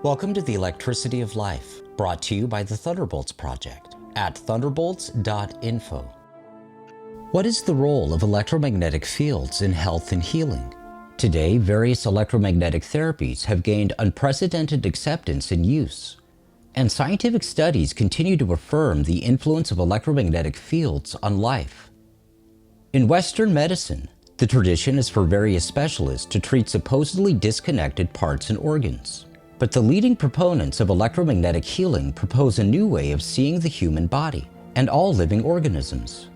Welcome to the Electricity of Life, brought to you by the Thunderbolts Project at thunderbolts.info. What is the role of electromagnetic fields in health and healing? Today, various electromagnetic therapies have gained unprecedented acceptance and use, and scientific studies continue to affirm the influence of electromagnetic fields on life. In Western medicine, the tradition is for various specialists to treat supposedly disconnected parts and organs. But the leading proponents of electromagnetic healing propose a new way of seeing the human body and all living organisms.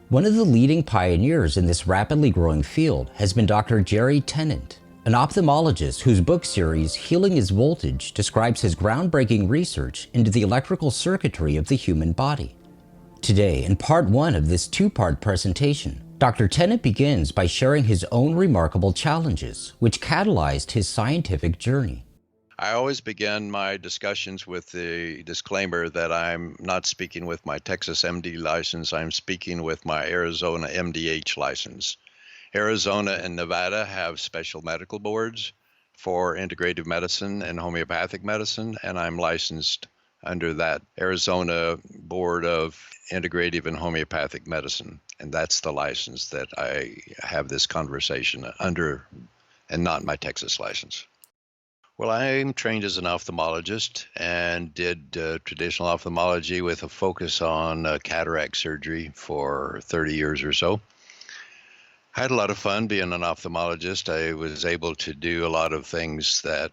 One of the leading pioneers in this rapidly growing field has been Dr. Jerry Tennant, an ophthalmologist whose book series Healing is Voltage describes his groundbreaking research into the electrical circuitry of the human body. Today, in part one of this two-part presentation, Dr. Tennant begins by sharing his own remarkable challenges, which catalyzed his scientific journey. I always begin my discussions with the disclaimer that I'm not speaking with my Texas MD license, I'm speaking with my Arizona MDH license. Arizona and Nevada have special medical boards for integrative medicine and homeopathic medicine, and I'm licensed under that Arizona Board of Integrative and Homeopathic Medicine. And that's the license that I have this conversation under, and not my Texas license. Well, I'm trained as an ophthalmologist and did traditional ophthalmology with a focus on cataract surgery for 30 years or so. I had a lot of fun being an ophthalmologist. I was able to do a lot of things that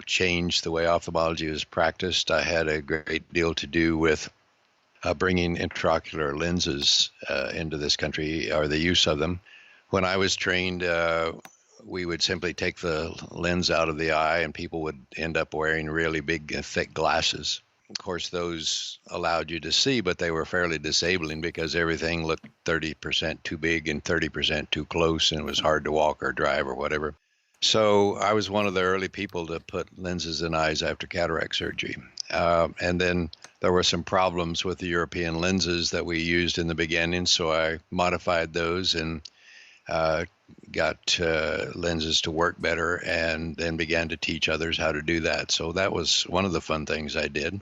changed the way ophthalmology was practiced. I had a great deal to do with bringing intraocular lenses into this country, or the use of them. When I was trained, we would simply take the lens out of the eye and people would end up wearing really big, thick glasses. Of course, those allowed you to see, but they were fairly disabling because everything looked 30% too big and 30% too close, and it was hard to walk or drive or whatever. So I was one of the early people to put lenses in eyes after cataract surgery. And then there were some problems with the European lenses that we used in the beginning, so I modified those and got lenses to work better, and then began to teach others how to do that. So that was one of the fun things I did.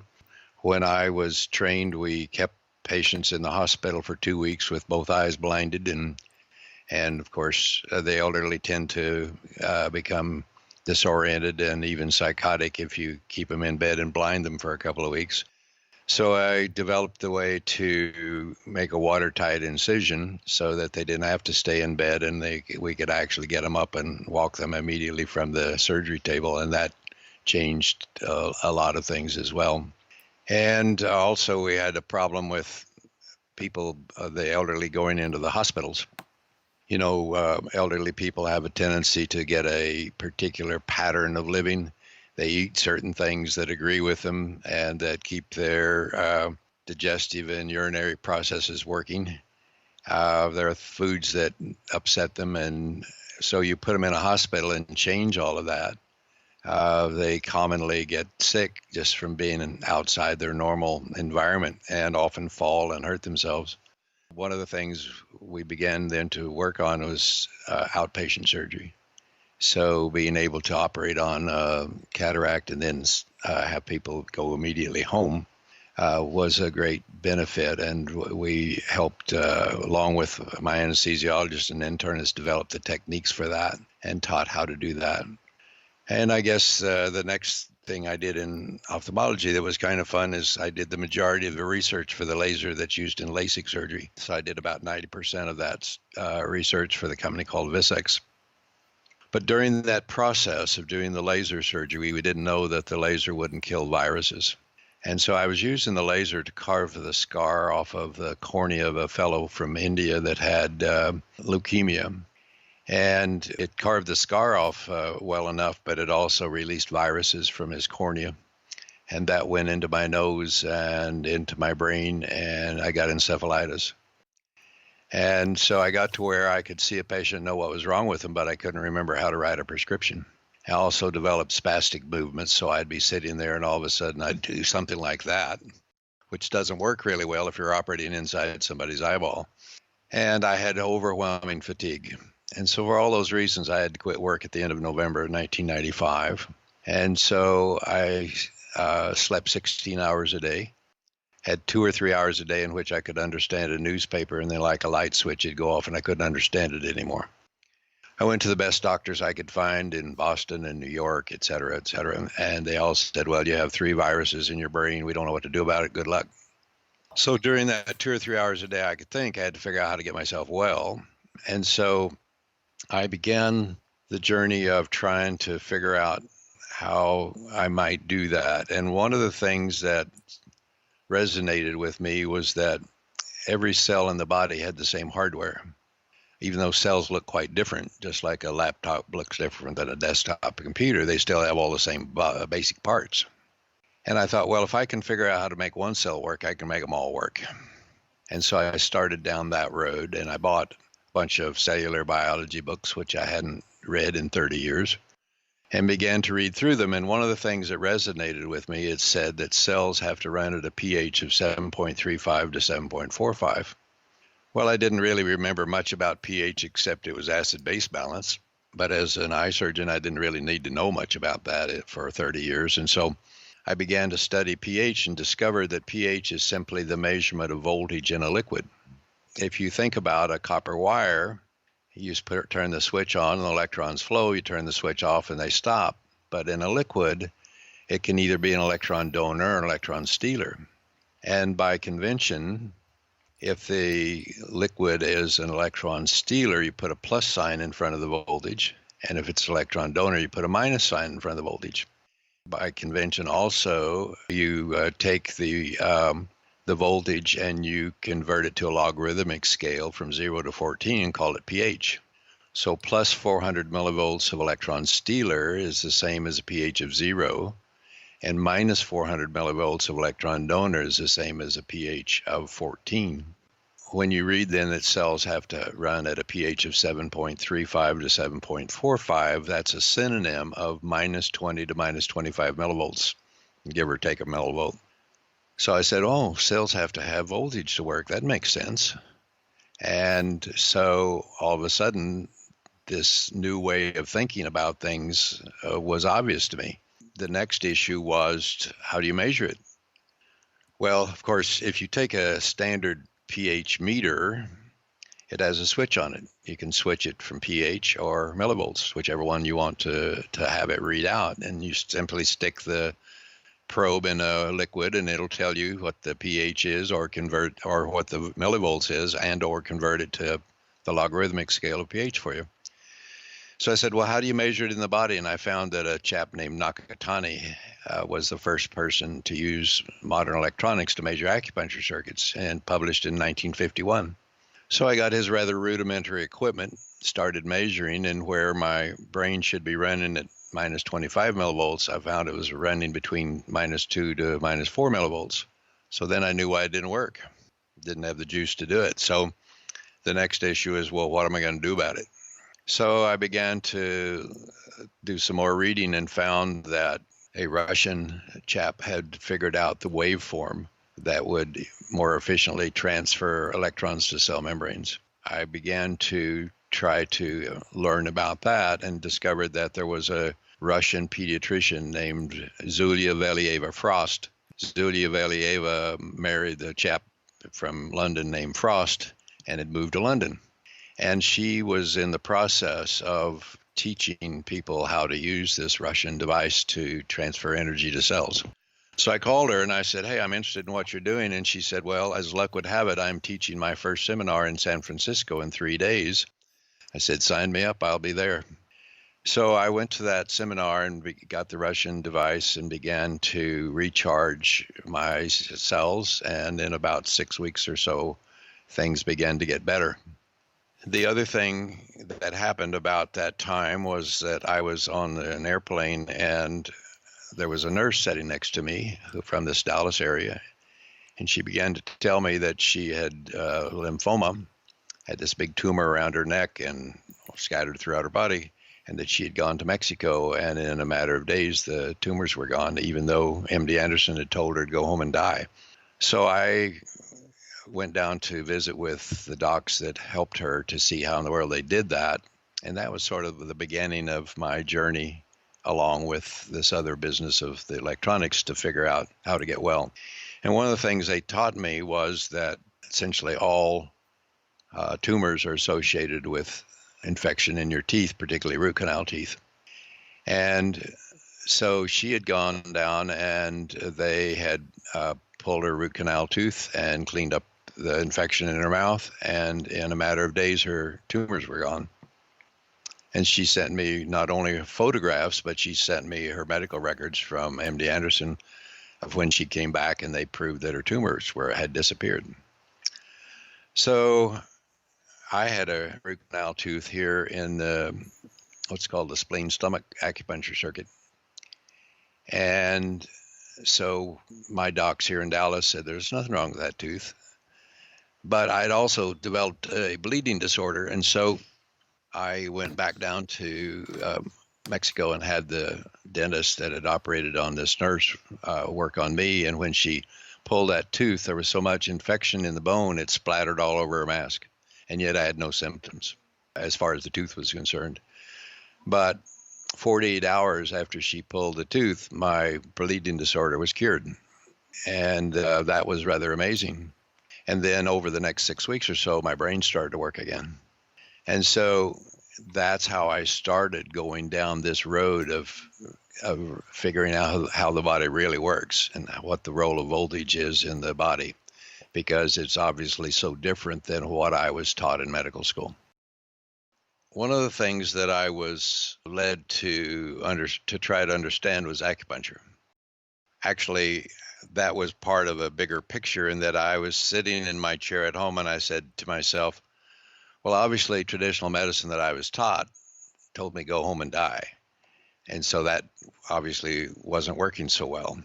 When I was trained, we kept patients in the hospital for 2 weeks with both eyes blinded, and of course, the elderly tend to become disoriented and even psychotic if you keep them in bed and blind them for a couple of weeks. So I developed the way to make a watertight incision so that they didn't have to stay in bed, and we could actually get them up and walk them immediately from the surgery table, and that changed a lot of things as well. And also we had a problem with people, the elderly, going into the hospitals. You know, elderly people have a tendency to get a particular pattern of living. They eat certain things that agree with them and that keep their digestive and urinary processes working. There are foods that upset them, and so you put them in a hospital and change all of that. They commonly get sick just from being outside their normal environment and often fall and hurt themselves. One of the things we began then to work on was outpatient surgery. So being able to operate on cataract and then have people go immediately home was a great benefit. And we helped, along with my anesthesiologist and internist, develop the techniques for that and taught how to do that. And I guess the next thing I did in ophthalmology that was kind of fun is I did the majority of the research for the laser that's used in LASIK surgery. So I did about 90% of that research for the company called Visex. But during that process of doing the laser surgery, we didn't know that the laser wouldn't kill viruses. And so I was using the laser to carve the scar off of the cornea of a fellow from India that had leukemia. And it carved the scar off well enough, but it also released viruses from his cornea. And that went into my nose and into my brain, and I got encephalitis. And so I got to where I could see a patient, know what was wrong with them, but I couldn't remember how to write a prescription. I also developed spastic movements, so I'd be sitting there and all of a sudden I'd do something like that, which doesn't work really well if you're operating inside somebody's eyeball. And I had overwhelming fatigue. And so for all those reasons, I had to quit work at the end of November 1995. And so I slept 16 hours a day, had 2 or 3 hours a day in which I could understand a newspaper, and then like a light switch, it'd go off and I couldn't understand it anymore. I went to the best doctors I could find in Boston and New York, et cetera, and they all said, well, you have 3 viruses in your brain. We don't know what to do about it. Good luck. So during that 2 or 3 hours a day I could think, I had to figure out how to get myself well. And so I began the journey of trying to figure out how I might do that. And one of the things that resonated with me was that every cell in the body had the same hardware. Even though cells look quite different, just like a laptop looks different than a desktop computer, they still have all the same basic parts. And I thought, well, if I can figure out how to make one cell work, I can make them all work. And so I started down that road, and I bought a bunch of cellular biology books, which I hadn't read in 30 years, and began to read through them. And one of the things that resonated with me, it said that cells have to run at a pH of 7.35 to 7.45. Well, I didn't really remember much about pH except it was acid-base balance. But as an eye surgeon, I didn't really need to know much about that for 30 years. And so I began to study pH and discovered that pH is simply the measurement of voltage in a liquid. If you think about a copper wire, you turn the switch on and the electrons flow, you turn the switch off and they stop. But in a liquid, it can either be an electron donor or an electron stealer. And by convention, if the liquid is an electron stealer, you put a plus sign in front of the voltage. And if it's an electron donor, you put a minus sign in front of the voltage. By convention also, you take the voltage and you convert it to a logarithmic scale from 0 to 14 and call it pH. So plus 400 millivolts of electron stealer is the same as a pH of 0. And minus 400 millivolts of electron donor is the same as a pH of 14. When you read then that cells have to run at a pH of 7.35 to 7.45, that's a synonym of minus 20 to minus 25 millivolts, give or take a millivolt. So I said, oh, cells have to have voltage to work. That makes sense. And so all of a sudden, this new way of thinking about things was obvious to me. The next issue was, how do you measure it? Well, of course, if you take a standard pH meter, it has a switch on it. You can switch it from pH or millivolts, whichever one you want to have it read out. And you simply stick the probe in a liquid and it'll tell you what the pH is or what the millivolts is and or convert it to the logarithmic scale of pH for you. So I said, well, how do you measure it in the body? And I found that a chap named Nakatani was the first person to use modern electronics to measure acupuncture circuits, and published in 1951. So I got his rather rudimentary equipment, started measuring, and where my brain should be running at minus 25 millivolts, I found it was running between minus 2 to minus 4 millivolts. So then I knew why it didn't work. Didn't have the juice to do it. So the next issue is, well, what am I going to do about it? So I began to do some more reading and found that a Russian chap had figured out the waveform that would more efficiently transfer electrons to cell membranes. I began to try to learn about that and discovered that there was a Russian pediatrician named Zulia Valieva Frost. Zulia Valieva married a chap from London named Frost and had moved to London. And she was in the process of teaching people how to use this Russian device to transfer energy to cells. So I called her and I said, hey, I'm interested in what you're doing. And she said, well, as luck would have it, I'm teaching my first seminar in San Francisco in 3 days. I said, sign me up, I'll be there. So I went to that seminar and got the Russian device and began to recharge my cells. And in about 6 weeks or so, things began to get better. The other thing that happened about that time was that I was on an airplane and there was a nurse sitting next to me from this Dallas area. And she began to tell me that she had lymphoma, had this big tumor around her neck and scattered throughout her body, and that she had gone to Mexico. And in a matter of days, the tumors were gone, even though MD Anderson had told her to go home and die. So I went down to visit with the docs that helped her to see how in the world they did that. And that was sort of the beginning of my journey along with this other business of the electronics to figure out how to get well. And one of the things they taught me was that essentially all tumors are associated with infection in your teeth, particularly root canal teeth. And so she had gone down and they had pulled her root canal tooth and cleaned up the infection in her mouth. And in a matter of days, her tumors were gone. And she sent me not only photographs, but she sent me her medical records from MD Anderson of when she came back, and they proved that her tumors had disappeared. So I had a root canal tooth here in the what's called the spleen stomach acupuncture circuit. And so my docs here in Dallas said there's nothing wrong with that tooth. But I'd also developed a bleeding disorder. And so I went back down to Mexico and had the dentist that had operated on this nurse work on me. And when she pulled that tooth, there was so much infection in the bone, it splattered all over her mask. And yet I had no symptoms as far as the tooth was concerned. But 48 hours after she pulled the tooth, my bleeding disorder was cured. And that was rather amazing. And then over the next 6 weeks or so, my brain started to work again. And so that's how I started going down this road of figuring out how the body really works and what the role of voltage is in the body, because it's obviously so different than what I was taught in medical school. One of the things that I was led to try to understand was acupuncture. Actually, that was part of a bigger picture in that I was sitting in my chair at home and I said to myself, well, obviously traditional medicine that I was taught told me go home and die. And so that obviously wasn't working so well.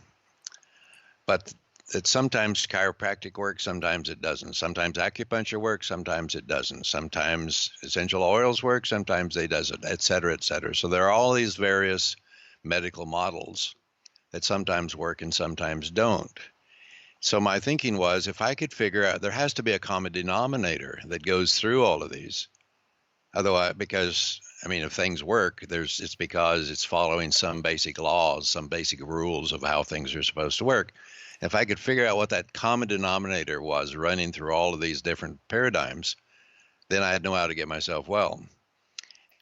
But that sometimes chiropractic works, sometimes it doesn't. Sometimes acupuncture works, sometimes it doesn't. Sometimes essential oils work, sometimes they doesn't, et cetera, et cetera. So there are all these various medical models that sometimes work and sometimes don't. So my thinking was, if I could figure out, there has to be a common denominator that goes through all of these. Otherwise, because, I mean, if things work, it's because it's following some basic laws, some basic rules of how things are supposed to work. If I could figure out what that common denominator was running through all of these different paradigms, then I'd know how to get myself well.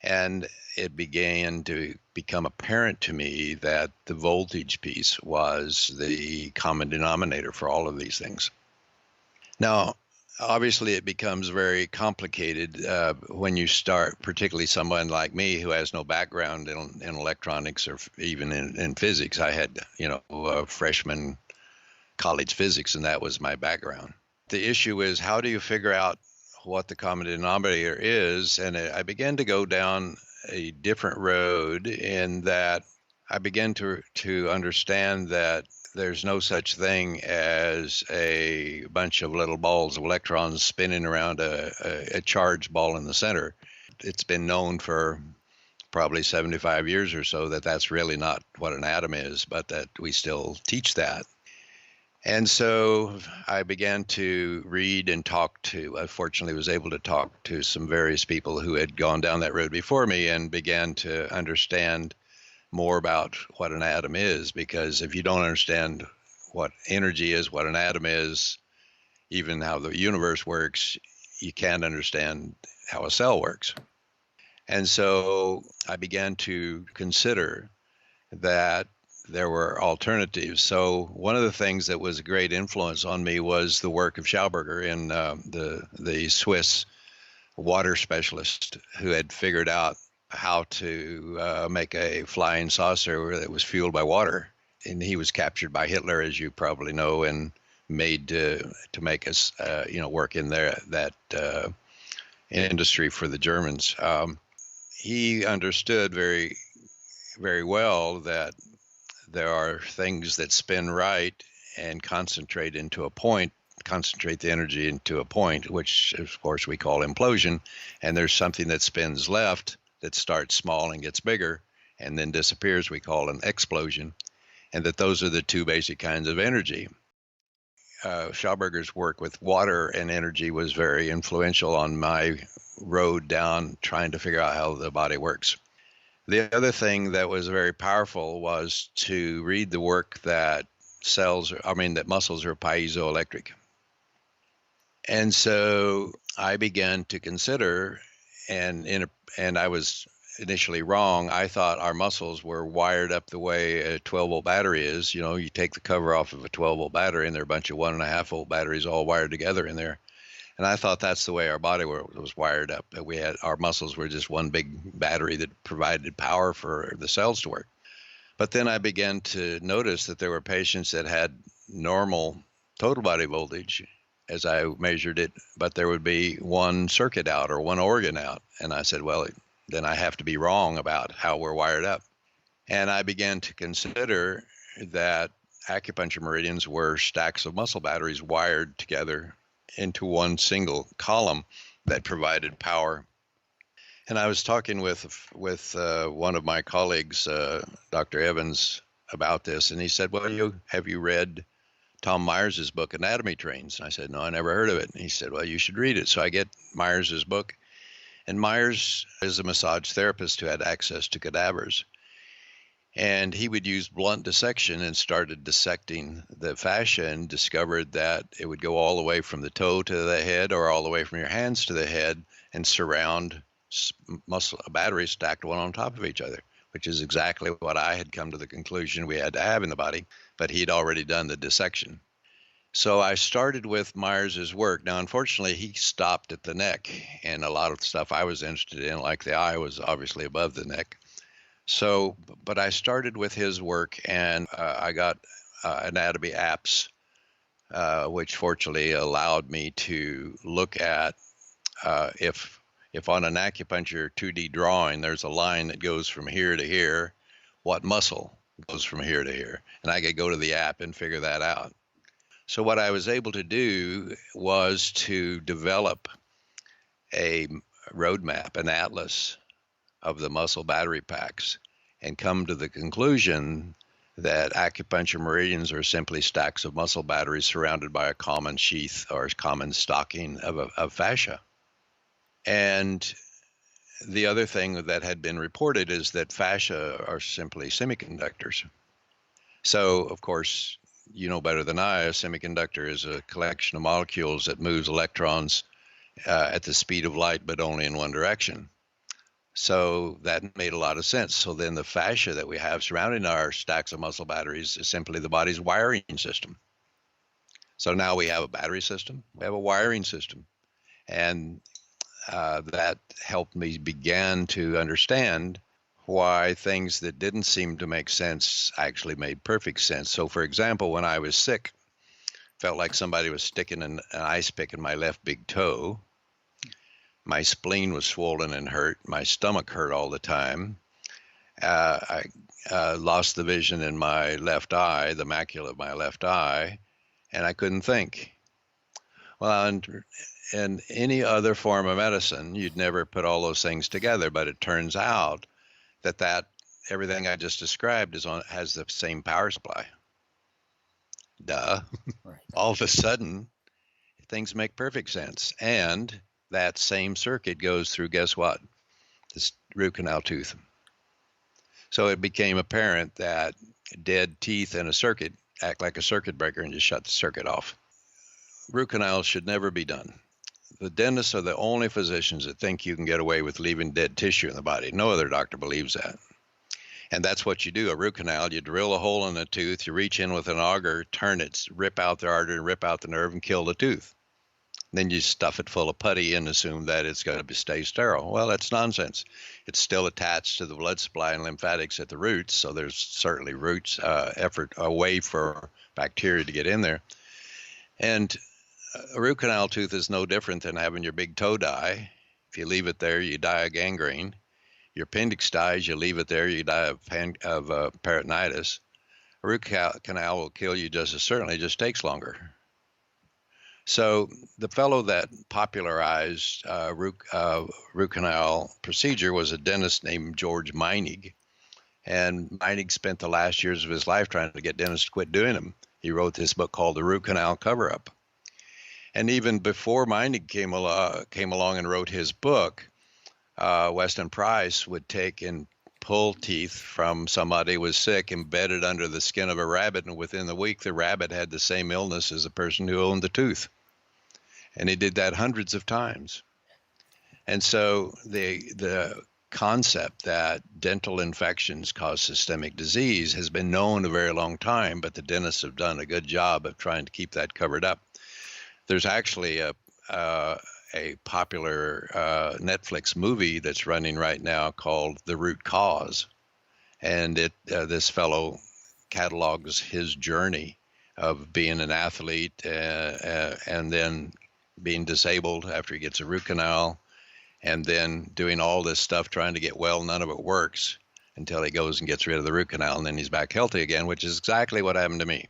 And it began to become apparent to me that the voltage piece was the common denominator for all of these things. Now, obviously, it becomes very complicated when you start, particularly someone like me who has no background in electronics or even in physics. I had, freshman college physics, and that was my background. The issue is, how do you figure out what the common denominator is? And I began to go down a different road in that I began to understand that there's no such thing as a bunch of little balls of electrons spinning around a charged ball in the center. It's been known for probably 75 years or so that that's really not what an atom is, but that we still teach that. And so I began to read and I fortunately was able to talk to some various people who had gone down that road before me and began to understand more about what an atom is, because if you don't understand what energy is, what an atom is, even how the universe works, you can't understand how a cell works. And so I began to consider that there were alternatives. So one of the things that was a great influence on me was the work of Schauberger, in the Swiss water specialist who had figured out how to make a flying saucer that was fueled by water. And he was captured by Hitler, as you probably know, and made to make us, work in that industry for the Germans. He understood very, very well that there are things that spin right and concentrate the energy into a point, which of course we call implosion. And there's something that spins left that starts small and gets bigger and then disappears, we call an explosion. And that those are the two basic kinds of energy. Schauberger's work with water and energy was very influential on my road down trying to figure out how the body works. The other thing that was very powerful was to read the work that that muscles are piezoelectric. And so I began to consider, and I was initially wrong. I thought our muscles were wired up the way a 12-volt battery is. You know, you take the cover off of a 12-volt battery, and there are a bunch of 1.5-volt batteries all wired together in there. And I thought that's the way our body was wired up. That our muscles were just one big battery that provided power for the cells to work. But then I began to notice that there were patients that had normal total body voltage as I measured it, but there would be one circuit out or one organ out. And I said, well, then I have to be wrong about how we're wired up. And I began to consider that acupuncture meridians were stacks of muscle batteries wired together into one single column that provided power. And I was talking with one of my colleagues, Dr. Evans, about this, and he said, well, have you read Tom Myers's book, Anatomy Trains? And I said, no, I never heard of it. And he said, well, you should read it. So I get Myers's book. And Myers is a massage therapist who had access to cadavers. And he would use blunt dissection and started dissecting the fascia and discovered that it would go all the way from the toe to the head or all the way from your hands to the head and surround muscle batteries stacked one on top of each other, which is exactly what I had come to the conclusion we had to have in the body, but he'd already done the dissection. So I started with Myers's work. Now, unfortunately, he stopped at the neck, and a lot of the stuff I was interested in, like the eye, was obviously above the neck. So, but I started with his work, and I got anatomy apps, which fortunately allowed me to look at if on an acupuncture 2D drawing, there's a line that goes from here to here, what muscle goes from here to here? And I could go to the app and figure that out. So what I was able to do was to develop a roadmap, an atlas of the muscle battery packs, and come to the conclusion that acupuncture meridians are simply stacks of muscle batteries surrounded by a common sheath or common stocking of fascia. And the other thing that had been reported is that fascia are simply semiconductors. So, of course, you know better than I, a semiconductor is a collection of molecules that moves electrons at the speed of light, but only in one direction. So that made a lot of sense. So then the fascia that we have surrounding our stacks of muscle batteries is simply the body's wiring system. So now we have a battery system, we have a wiring system. And that helped me begin to understand why things that didn't seem to make sense actually made perfect sense. So for example, when I was sick, felt like somebody was sticking an ice pick in my left big toe. My spleen was swollen and hurt. My stomach hurt all the time. I lost the vision in my left eye, the macula of my left eye, and I couldn't think. Well, in any other form of medicine, you'd never put all those things together, but it turns out that everything I just described has the same power supply. Duh. Right. All of a sudden, things make perfect sense. And that same circuit goes through, guess what? This root canal tooth. So it became apparent that dead teeth in a circuit act like a circuit breaker and just shut the circuit off. Root canals should never be done. The dentists are the only physicians that think you can get away with leaving dead tissue in the body. No other doctor believes that. And that's what you do, a root canal. You drill a hole in the tooth, you reach in with an auger, turn it, rip out the artery, rip out the nerve, and kill the tooth. Then you stuff it full of putty and assume that it's going to stay sterile. Well, that's nonsense. It's still attached to the blood supply and lymphatics at the roots, so there's certainly a way for bacteria to get in there. And a root canal tooth is no different than having your big toe die. If you leave it there, you die of gangrene. Your appendix dies, you leave it there, you die of peritonitis. A root canal will kill you just as certainly, it just takes longer. So the fellow that popularized root canal procedure was a dentist named George Meinig. And Meinig spent the last years of his life trying to get dentists to quit doing them. He wrote this book called The Root Canal Cover-Up. And even before Meinig came along and wrote his book, Weston Price would take and pull teeth from somebody who was sick, embedded under the skin of a rabbit, and within the week, the rabbit had the same illness as the person who owned the tooth. And he did that hundreds of times. And so the concept that dental infections cause systemic disease has been known a very long time, but the dentists have done a good job of trying to keep that covered up. There's actually a popular Netflix movie that's running right now called The Root Cause. And this fellow catalogs his journey of being an athlete and then being disabled after he gets a root canal, and then doing all this stuff trying to get well. None of it works until he goes and gets rid of the root canal, and then he's back healthy again, which is exactly what happened to me.